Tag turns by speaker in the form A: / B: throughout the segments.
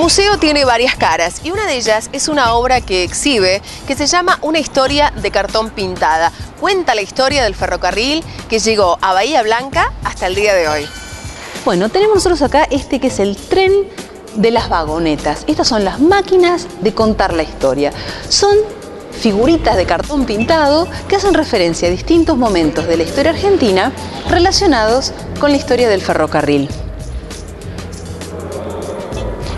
A: museo tiene varias caras y una de ellas es una obra que exhibe que se llama Una historia de cartón pintada. Cuenta la historia del ferrocarril que llegó a Bahía Blanca hasta el día de hoy.
B: Bueno, tenemos nosotros acá que es el tren de las vagonetas. Estas son las máquinas de contar la historia. Son figuritas de cartón pintado que hacen referencia a distintos momentos de la historia argentina relacionados con la historia del ferrocarril.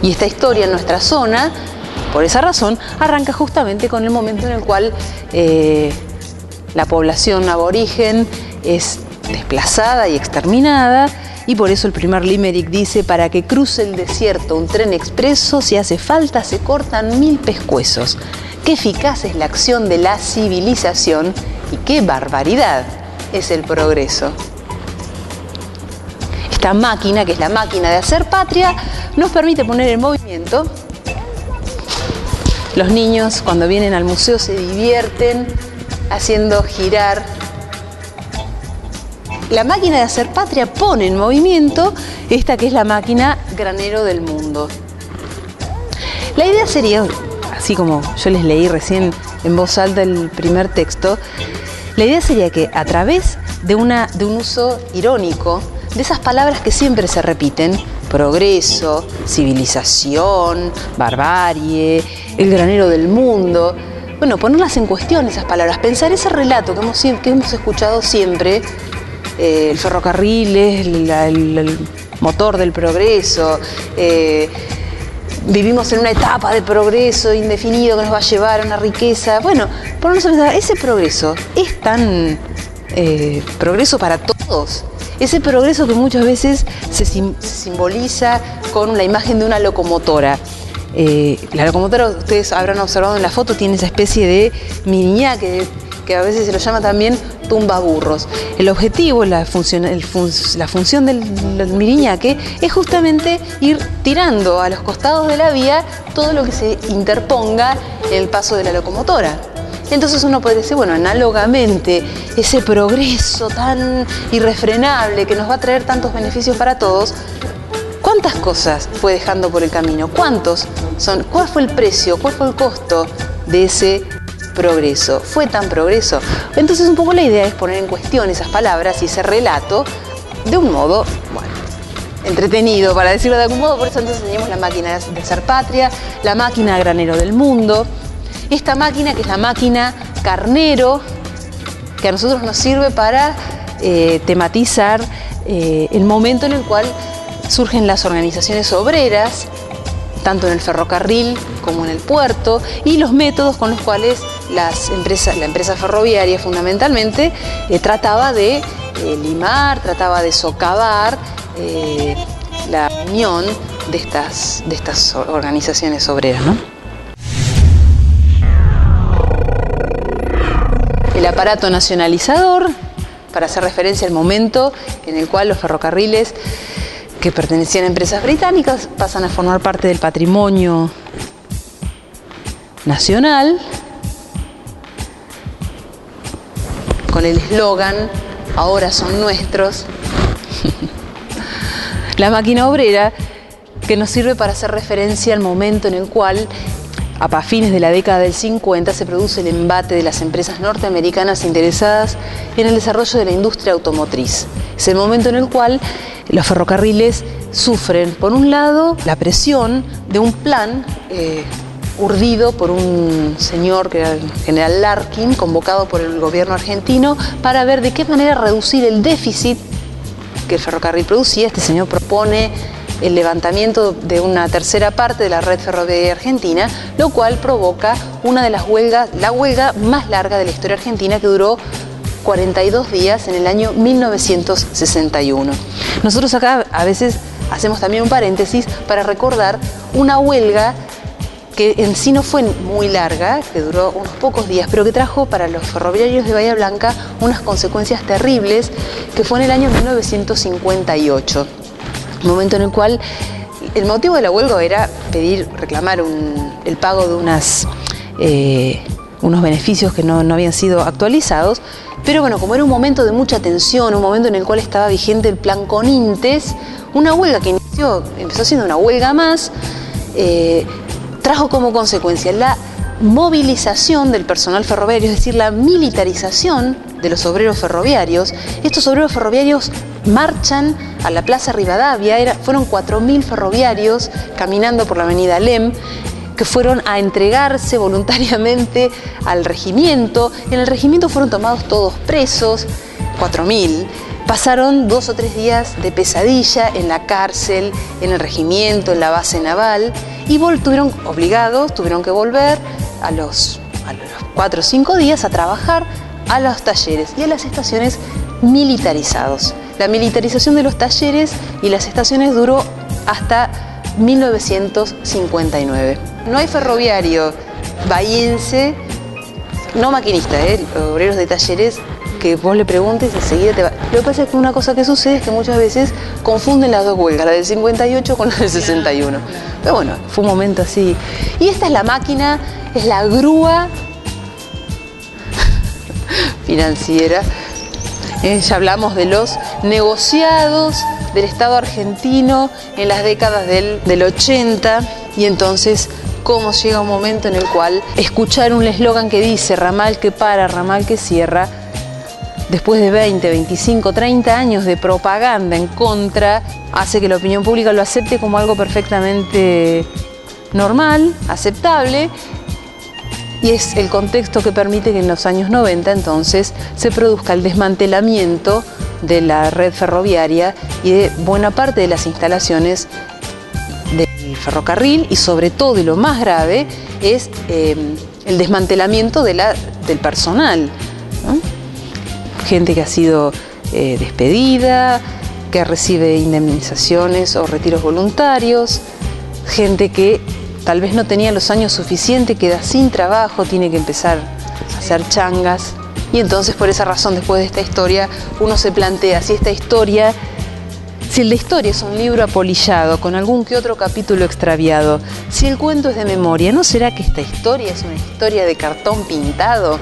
B: Y esta historia en nuestra zona, por esa razón, arranca justamente con el momento en el cual la población aborigen es desplazada y exterminada, y por eso el primer limerick dice: para que cruce el desierto un tren expreso, si hace falta se cortan 1000 pescuezos. Qué eficaz es la acción de la civilización y qué barbaridad es el progreso. Esta máquina, que es la máquina de hacer patria, nos permite poner en movimiento. Los niños, cuando vienen al museo, se divierten haciendo girar. La máquina de hacer patria pone en movimiento esta que es la máquina granero del mundo. La idea sería, así como yo les leí recién en voz alta el primer texto, la idea sería que a través de un uso irónico de esas palabras que siempre se repiten: progreso, civilización, barbarie, el granero del mundo. Bueno, ponerlas en cuestión esas palabras, pensar ese relato que hemos escuchado siempre. El ferrocarril es el motor del progreso. Vivimos en una etapa de progreso indefinido que nos va a llevar a una riqueza. Bueno, ponernos a pensar, ese progreso es tan progreso para todos. Ese progreso que muchas veces se simboliza con la imagen de una locomotora. La locomotora, ustedes habrán observado en la foto, tiene esa especie de miriñaque que a veces se lo llama también tumbaburros. El objetivo, la función del miriñaque es justamente ir tirando a los costados de la vía todo lo que se interponga en el paso de la locomotora. Entonces uno puede decir, bueno, análogamente, ese progreso tan irrefrenable que nos va a traer tantos beneficios para todos, ¿cuántas cosas fue dejando por el camino? ¿Cuántos son? ¿Cuál fue el precio? ¿Cuál fue el costo de ese progreso? ¿Fue tan progreso? Entonces un poco la idea es poner en cuestión esas palabras y ese relato de un modo, bueno, entretenido, para decirlo de algún modo. Por eso entonces tenemos la máquina de hacer patria, la máquina granero del mundo. Esta máquina, que es la máquina carnero, que a nosotros nos sirve para tematizar el momento en el cual surgen las organizaciones obreras, tanto en el ferrocarril como en el puerto, y los métodos con los cuales la empresa ferroviaria fundamentalmente trataba de limar, trataba de socavar la unión de estas organizaciones obreras, ¿no? El aparato nacionalizador, para hacer referencia al momento en el cual los ferrocarriles que pertenecían a empresas británicas pasan a formar parte del patrimonio nacional, con el eslogan "ahora son nuestros". La máquina obrera, que nos sirve para hacer referencia al momento en el cual, a fines de la década del 50, se produce el embate de las empresas norteamericanas interesadas en el desarrollo de la industria automotriz. Es el momento en el cual los ferrocarriles sufren, por un lado, la presión de un plan urdido por un señor que era el general Larkin, convocado por el gobierno argentino para ver de qué manera reducir el déficit que el ferrocarril producía. Este señor propone el levantamiento de una tercera parte de la red ferroviaria argentina, lo cual provoca una de la huelga más larga de la historia argentina, que duró 42 días en el año 1961. Nosotros acá a veces hacemos también un paréntesis para recordar una huelga que en sí no fue muy larga, que duró unos pocos días, pero que trajo para los ferroviarios de Bahía Blanca unas consecuencias terribles, que fue en el año 1958. Un momento en el cual el motivo de la huelga era reclamar el pago de unos beneficios que no habían sido actualizados, pero bueno, como era un momento de mucha tensión, un momento en el cual estaba vigente el plan Conintes, una huelga que empezó siendo una huelga más, trajo como consecuencia la movilización del personal ferroviario, es decir, la militarización de los obreros ferroviarios. Estos obreros ferroviarios marchan a la Plaza Rivadavia, fueron 4.000 ferroviarios caminando por la avenida Alem, que fueron a entregarse voluntariamente al regimiento. En el regimiento fueron tomados todos presos, 4.000. Pasaron 2 o 3 días de pesadilla en la cárcel, en el regimiento, en la base naval, y tuvieron que volver a los 4 o 5 días a trabajar a los talleres y a las estaciones militarizados. La militarización de los talleres y las estaciones duró hasta 1959. No hay ferroviario bahiense, no maquinista, obreros de talleres, que vos le preguntes y enseguida te va. Lo que pasa es que una cosa que sucede es que muchas veces confunden las dos huelgas, la del 58 con la del 61. Pero bueno, fue un momento así. Y esta es la máquina, es la grúa financiera. Ya hablamos de los negociados del Estado argentino en las décadas del 80, y entonces cómo llega un momento en el cual escuchar un eslogan que dice ramal que para, ramal que cierra, después de 20, 25, 30 años de propaganda en contra, hace que la opinión pública lo acepte como algo perfectamente normal, aceptable, y es el contexto que permite que en los años 90 entonces se produzca el desmantelamiento de la red ferroviaria y de buena parte de las instalaciones del ferrocarril, y sobre todo, y lo más grave, es el desmantelamiento del personal, ¿no? Gente que ha sido despedida, que recibe indemnizaciones o retiros voluntarios, gente que tal vez no tenía los años suficientes, queda sin trabajo, tiene que empezar a hacer changas. Y entonces, por esa razón, después de esta historia, uno se plantea si el de historia es un libro apolillado, con algún que otro capítulo extraviado, si el cuento es de memoria, ¿no será que esta historia es una historia de cartón pintado?